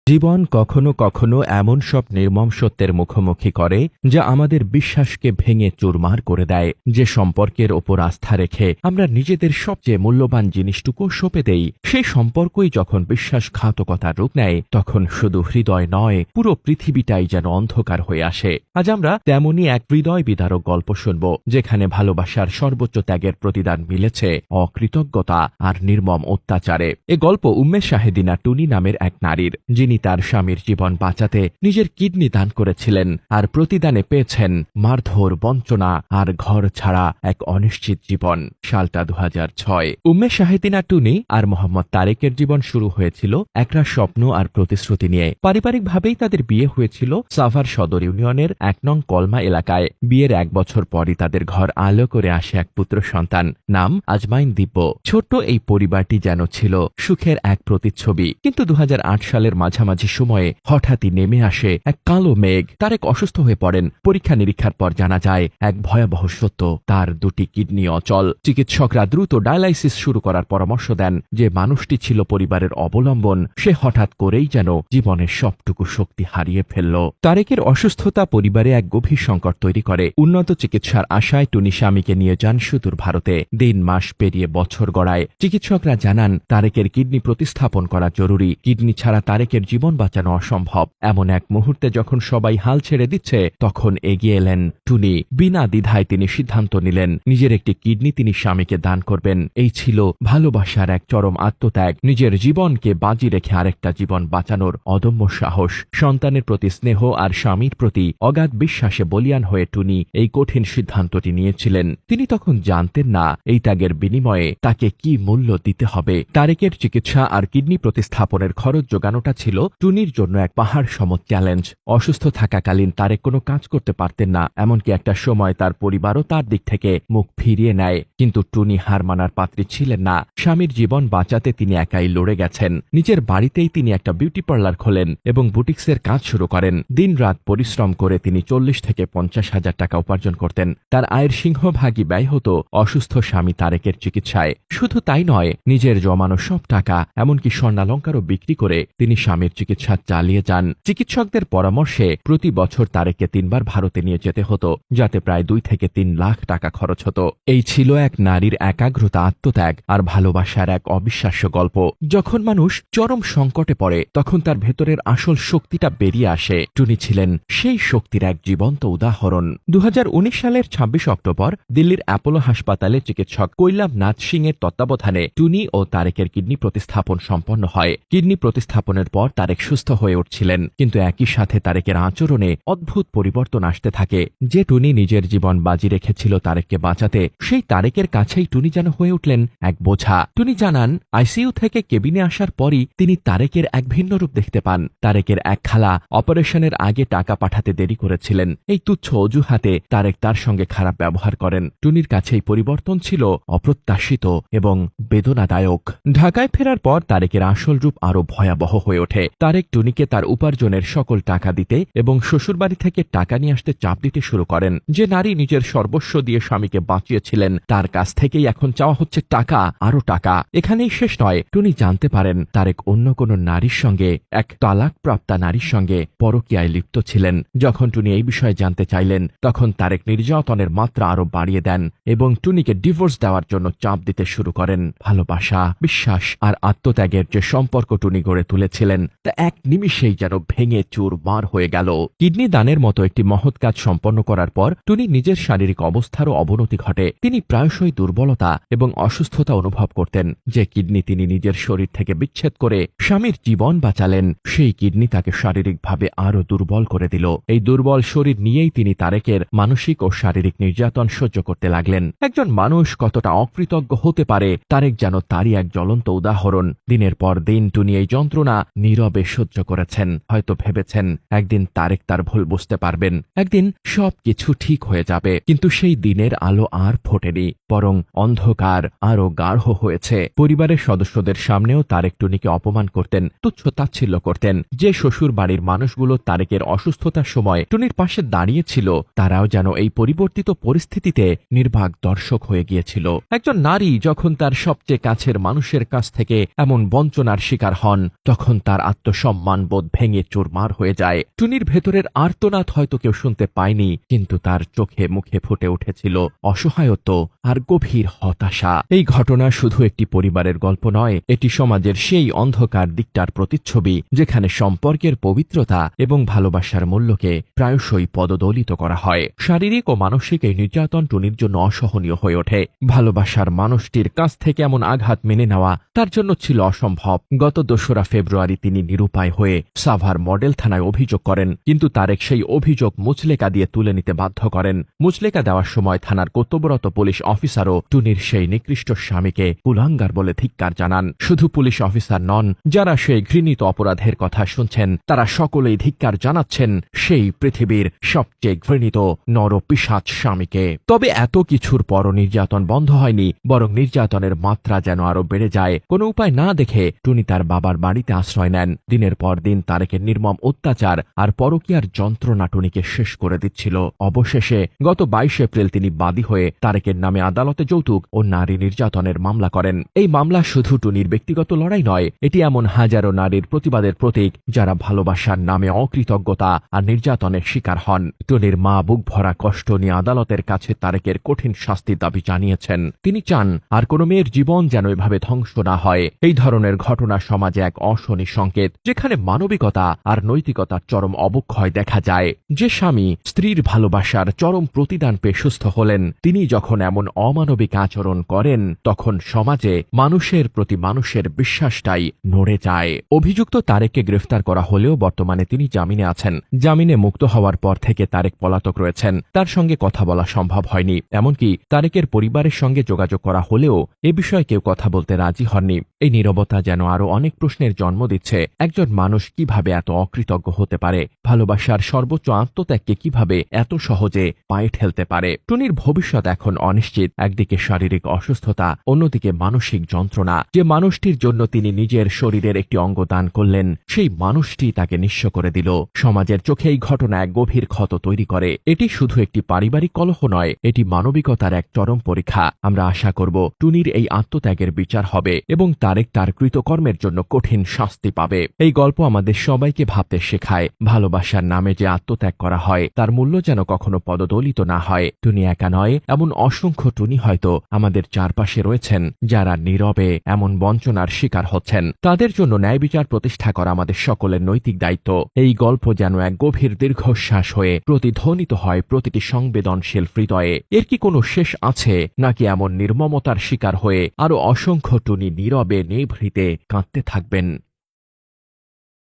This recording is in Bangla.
জীবন কখনো কখনো এমন সব নির্মম সত্যের মুখোমুখি করে যা আমাদের বিশ্বাসকে ভেঙে চুরমার করে দেয়। যে সম্পর্কের ওপর আস্থা রেখে আমরা নিজেদের সবচেয়ে মূল্যবান জিনিসটুকু সঁপে দেই, সেই সম্পর্কই যখন বিশ্বাসঘাতকতার রূপ নেয়, তখন শুধু হৃদয় নয়, পুরো পৃথিবীটাই যেন অন্ধকার হয়ে আসে। আজ আমরা তেমনই এক হৃদয় বিদারক গল্প শুনব, যেখানে ভালোবাসার সর্বোচ্চ ত্যাগের প্রতিদান মিলেছে অকৃতজ্ঞতা আর নির্মম অত্যাচারে। এ গল্প উম্মে শাহেদিনা টুনি নামের এক নারীর, যিনি তার স্বামীর জীবন বাঁচাতে নিজের কিডনি দান করেছিলেন, আর প্রতিদানে পেয়েছেন মারধর, বঞ্চনা আর ঘর ছাড়া এক অনিশ্চিত জীবন। সালটা 2006। উম্মে শাহেদিনা টুনি আর মোহাম্মদ তারেকের জীবন শুরু হয়েছিল একরা স্বপ্ন আর প্রতিশ্রুতি নিয়ে। পারিবারিকভাবেই তাদের বিয়ে হয়েছিল সাভার সদর ইউনিয়নের 1 নং কলমা এলাকায়। বিয়ের 1 বছর পরই তাদের ঘর আলো করে আসে এক পুত্র সন্তান, নাম আজমাইন দিব্য। ছোট্ট এই পরিবারটি যেন ছিল সুখের এক প্রতিচ্ছবি। কিন্তু 2008 সালের মাঝামাঝি সময়ে হঠাৎই নেমে আসে এক কালো মেঘ। তারেক অসুস্থ হয়ে পড়েন। পরীক্ষা নিরীক্ষার পর জানা যায় এক ভয়াবহ সত্য, তার 2টি কিডনি অচল। চিকিৎসকরা দ্রুত ডায়ালাইসিস শুরু করার পরামর্শ দেন। যে মানুষটি ছিল পরিবারের অবলম্বন, সে হঠাৎ করেই যেন জীবনের সবটুকু শক্তি হারিয়ে ফেলল। তারেকের অসুস্থতা পরিবারে এক গভীর সংকট তৈরি করে। উন্নত চিকিৎসার আশায় টুনি স্বামীকে নিয়ে যান সুদূর ভারতে। দিন মাস পেরিয়ে বছর গড়ায়। চিকিৎসকরা জানান তারেকের কিডনি প্রতিস্থাপন করা জরুরি। কিডনি ছাড়া তারেকের জীবন বাঁচানো অসম্ভব। এমন এক মুহূর্তে যখন সবাই হাল ছেড়ে দিচ্ছে, তখন এগিয়ে এলেন টুনি। বিনা দ্বিধায় তিনি সিদ্ধান্ত নিলেন নিজের একটি কিডনি তিনি স্বামীকে দান করবেন। এই ছিল ভালোবাসার এক চরম আত্মত্যাগ, নিজের জীবনকে বাজি রেখে আরেকটা জীবন বাঁচানোর অদম্য সাহস। সন্তানের প্রতি স্নেহ আর স্বামীর প্রতি অগাধ বিশ্বাসে বলিয়ান হয়ে টুনি এই কঠিন সিদ্ধান্তটি নিয়েছিলেন। তিনি তখন জানতেন না এই ত্যাগের বিনিময়ে তাকে কি মূল্য দিতে হবে। তারেকের চিকিৎসা আর কিডনি প্রতিস্থাপনের খরচ জোগানোটা ছিল টুনির জন্য এক পাহাড় সম চ্যালেঞ্জ। অসুস্থ থাকাকালীন তারেক কোনো কাজ করতে পারতেন না, এমনকি একটা সময় তার পরিবারও তার দিক থেকে মুখ ফিরিয়ে নেয়। কিন্তু টুনি হার মানার পাত্রী ছিলেন না। স্বামীর জীবন বাঁচাতে তিনি একাই লড়ে গেছেন। নিজের বাড়িতেই তিনি একটা বিউটি পার্লার খোলেন এবং বুটিক্সের কাজ শুরু করেন। দিন রাত পরিশ্রম করে তিনি 40 থেকে 50 হাজার টাকা উপার্জন করতেন। তার আয়ের সিংহভাগই ব্যয় হতো অসুস্থ স্বামী তারেকের চিকিৎসায়। শুধু তাই নয়, নিজের জমানো সব টাকা, এমনকি স্বর্ণালঙ্কারও বিক্রি করে তিনি স্বামীর চিকিৎসা চালিয়ে যান। চিকিৎসকদের পরামর্শে প্রতি বছর তারেককে 3 বার ভারতে নিয়ে যেতে হতো, যাতে প্রায় 2 থেকে 3 লাখ টাকা খরচ হতো। এই ছিল এক নারীর একাগ্রতা, আত্মত্যাগ আর ভালোবাসার এক অবিশ্বাস্য গল্প। যখন মানুষ চরম সংকটে পড়ে, তখন তার ভেতরের আসল শক্তিটা বেরিয়ে আসে। টুনি ছিলেন সেই শক্তির এক জীবন্ত উদাহরণ। 2019 সালের 26 অক্টোবর দিল্লির অ্যাপোলো হাসপাতালে চিকিৎসক কৈলাব নাথ সিং এর তত্ত্বাবধানে টুনি ও তারেকের কিডনি প্রতিস্থাপন সম্পন্ন হয়। কিডনি প্রতিস্থাপনের পর তারেক সুস্থ হয়ে উঠছিলেন, কিন্তু একই সাথে তারেকের আচরণে অদ্ভুত পরিবর্তন আসতে থাকে। যে টুনি নিজের জীবন বাজি রেখেছিল তারেককে বাঁচাতে, সেই তারেকের কাছেই টুনি যেন হয়ে উঠলেন এক বোঝা। টুনি জানান, আইসিইউ থেকে কেবিনে আসার পরই তিনি তারেকের এক ভিন্ন রূপ দেখতে পান। তারেকের এক খালা অপারেশনের আগে টাকা পাঠাতে দেরি করেছিলেন। এই তুচ্ছ অজুহাতে তারেক তার সঙ্গে খারাপ ব্যবহার করেন। টুনির কাছে এই পরিবর্তন ছিল অপ্রত্যাশিত এবং বেদনাদায়ক। ঢাকায় ফেরার পর তারেকের আসল রূপ আরো ভয়াবহ হয়ে ওঠে। তারেক টুনিকে তার উপার্জনের সকল টাকা দিতে এবং শ্বশুরবাড়ি থেকে টাকা নিয়ে আসতে চাপ দিতে শুরু করেন। যে নারী নিজের সর্বস্ব দিয়ে স্বামীকে বাঁচিয়েছিলেন, তার কাছ থেকেই এখন চাওয়া হচ্ছে টাকা, আরো টাকা। এখানেই শেষ নয়, টুনি জানতে পারেন তারেক অন্য কোনো নারীর সঙ্গে, এক তালাকপ্রাপ্তা নারীর সঙ্গে পরকীয়ায় লিপ্ত ছিলেন। যখন টুনি এই বিষয়ে জানতে চাইলেন, তখন তারেক নির্যাতনের মাত্রা আরো বাড়িয়ে দেন এবং টুনিকে ডিভোর্স দেওয়ার জন্য চাপ দিতে শুরু করেন। ভালোবাসা, বিশ্বাস আর আত্মত্যাগের যে সম্পর্ক টুনি গড়ে তুলেছিলেন, তা এক নিমিষেই যেন ভেঙে চুরমার হয়ে গেল। কিডনি দানের মতো একটি মহৎ কাজ সম্পন্ন করার পর টুনি নিজের শারীরিক অবস্থারও অবনতি ঘটে। তিনি প্রায়শই দুর্বলতা এবং অসুস্থতা অনুভব করতেন। যে কিডনি তিনি নিজের শরীর থেকে বিচ্ছেদ করে স্বামীর জীবন বাঁচালেন, সেই কিডনি তাকে শারীরিকভাবে আরো দুর্বল করে দিল। এই দুর্বল শরীর নিয়েই তিনি তারেকের মানসিক ও শারীরিক নির্যাতন সহ্য করতে লাগলেন। একজন মানুষ কতটা অকৃতজ্ঞ হতে পারে, তারেক যেন তারই এক জ্বলন্ত উদাহরণ। দিনের পর দিন টুনি এই যন্ত্রণা নীরবে সহ্য করেছেন। হয়তো ভেবেছেন একদিন তারেক তার ভুল বুঝতে পারবেন, একদিন সবকিছু ঠিক হয়ে যাবে। কিন্তু সেই দিনের আলো আর ফোটেনি, বরং অন্ধকার আরো গাঢ় হয়েছে। পরিবারের সদস্যদের সামনেও তারেক টুনিকে অপমান করতেন, তুচ্ছ তাচ্ছিল্য করতেন। যে শ্বশুর বাড়ির মানুষগুলো তারেকের অসুস্থতার সময় টুনির পাশে দাঁড়িয়েছিল, তারাও যেন এই পরিবর্তিত পরিস্থিতিতে নির্বাক দর্শক হয়ে গিয়েছিল। একজন নারী যখন তার সবচেয়ে কাছের মানুষের কাছ থেকে এমন বঞ্চনার শিকার হন, তখন তার আত্মসম্মানবোধ ভেঙে চুরমার হয়ে যায়। টুনির ভেতরের আর্তনাদ হয়তো কেউ শুনতে পায়নি, কিন্তু তার চোখে মুখে ফুটে উঠেছিল অসহায়ত্ব আর গভীর হতাশা। এই ঘটনা শুধু একটি পরিবারের গল্প নয়, এটি সমাজের সেই অন্ধকার দিকটার প্রতিচ্ছবি যেখানে সম্পর্কের পবিত্রতা এবং ভালোবাসার মূল্যকে প্রায়শই পদদলিত করা হয়। শারীরিক ও মানসিক এই নির্যাতন টুনির জন্য অসহনীয় হয়ে ওঠে। ভালোবাসার মানুষটির কাছ থেকে এমন আঘাত মেনে নেওয়া তার জন্য ছিল অসম্ভব। গত ২রা ফেব্রুয়ারি তিনি নিরুপায় হয়ে সাভার মডেল থানায় অভিযোগ করেন, কিন্তু তারেক সেই অভিযোগ মুচলেকা দিয়ে তুলে নিতে বাধ্য করেন। মুচলেকা দেওয়ার সময় থানার কর্তব্যরত পুলিশ অফিসারও টুনির সেই নিকৃষ্ট স্বামীকে কুলাঙ্গার বলে ধিক্কার জানান। শুধু পুলিশ অফিসার নন, যারা সেই ঘৃণিত অপরাধের কথা শুনছেন তারা সকলেই ধিক্কার জানাচ্ছেন সেই পৃথিবীর সবচেয়ে ঘৃণিত নরপিশাচ স্বামীকে। তবে এত কিছুর পরও নির্যাতন বন্ধ হয়নি, বরং নির্যাতনের মাত্রা যেন আরো বেড়ে যায়। কোনো উপায় না দেখে টুনি তার বাবার বাড়িতে আশ্রয় নেন। দিনের পর দিন তারেকের নির্মম অত্যাচার আর পরকীয়ার যন্ত্রণা টুনিকে শেষ করে দিচ্ছিল। অবশেষে গত ২২ এপ্রিল তিনি বাদী হয়ে তারেকের নামে আদালতে যৌতুক ও নারী নির্যাতনের মামলা করেন। এই মামলা শুধু টুনির ব্যক্তিগত লড়াই নয়, এটি এমন হাজারো নারীর প্রতিবাদের প্রতীক যারা ভালোবাসার নামে অকৃতজ্ঞতা আর নির্যাতনের শিকার হন। টুনির মা বুক ভরা কষ্ট নিয়ে আদালতের কাছে তারেকের কঠিন শাস্তির দাবি জানিয়েছেন। তিনি চান আর কোনো মেয়ের জীবন যেন এভাবে ধ্বংস না হয়। এই ধরনের ঘটনা সমাজে এক অশনি সংকেত, যেখানে মানবিকতা আর নৈতিকতার চরম অবক্ষয় দেখা যায়। যে স্বামী স্ত্রীর ভালোবাসার চরম প্রতিদান পেয়ে সুস্থ হলেন, তিনি যখন এমন অমানবিক আচরণ করেন তখন সমাজে মানুষের প্রতি মানুষের বিশ্বাসটাই নড়ে যায়। অভিযুক্ত তারেককে গ্রেফতার করা হলেও বর্তমানে তিনি জামিনে আছেন। জামিনে মুক্ত হওয়ার পর থেকে তারেক পলাতক রয়েছেন। তার সঙ্গে কথা বলা সম্ভব হয়নি, এমনকি তারেকের পরিবারের সঙ্গে যোগাযোগ করা হলেও এ বিষয়ে কেউ কথা বলতে রাজি হননি। এই নীরবতা যেন আরো অনেক প্রশ্নের জন্ম দিচ্ছে। একজন মানুষ কিভাবে এত অকৃতজ্ঞ হতে পারে? ভালোবাসার সর্বোচ্চ আত্মত্যাগকে কিভাবে এত সহজে পায়ে ঠেলতে পারে? টুনির ভবিষ্যৎ এখন অনিশ্চিত। একদিকে শারীরিক অসুস্থতা, অন্যদিকে মানসিক যন্ত্রণা। যে মানুষটির জন্য তিনি নিজের শরীরের একটি অঙ্গ দান করলেন, সেই মানুষটি তাকে নিঃস্ব করে দিল। সমাজের চোখে এই ঘটনা এক গভীর ক্ষত তৈরি করে। এটি শুধু একটি পারিবারিক কলহ নয়, এটি মানবিকতার এক চরম পরীক্ষা। আমরা আশা করব টুনির এই আত্মত্যাগের বিচার হবে এবং তারেক তার কৃতকর্মের জন্য কঠিন শাস্তি পাবে। এই গল্প আমাদের সবাইকে ভাবতে শেখায়, ভালোবাসার নামে যে আত্মত্যাগ করা হয় তার মূল্য যেন কখনো পদদলিত না হয়। টুনি একা নয়, এমন অসংখ্য টুনি হয়তো আমাদের চারপাশে রয়েছেন যারা নীরবে এমন বঞ্চনার শিকার হচ্ছেন। তাদের জন্য ন্যায় বিচার প্রতিষ্ঠা করা আমাদের সকলের নৈতিক দায়িত্ব। এই গল্প যেন এক গভীর দীর্ঘশ্বাস হয়ে প্রতিধ্বনিত হয় প্রতিটি সংবেদনশীল হৃদয়ে। এর কি কোনো শেষ আছে, নাকি এমন নির্মমতার শিকার হয়ে আরো অসংখ্য টুনি নীরবে নিভৃতে কাঁদতে থাকবেন?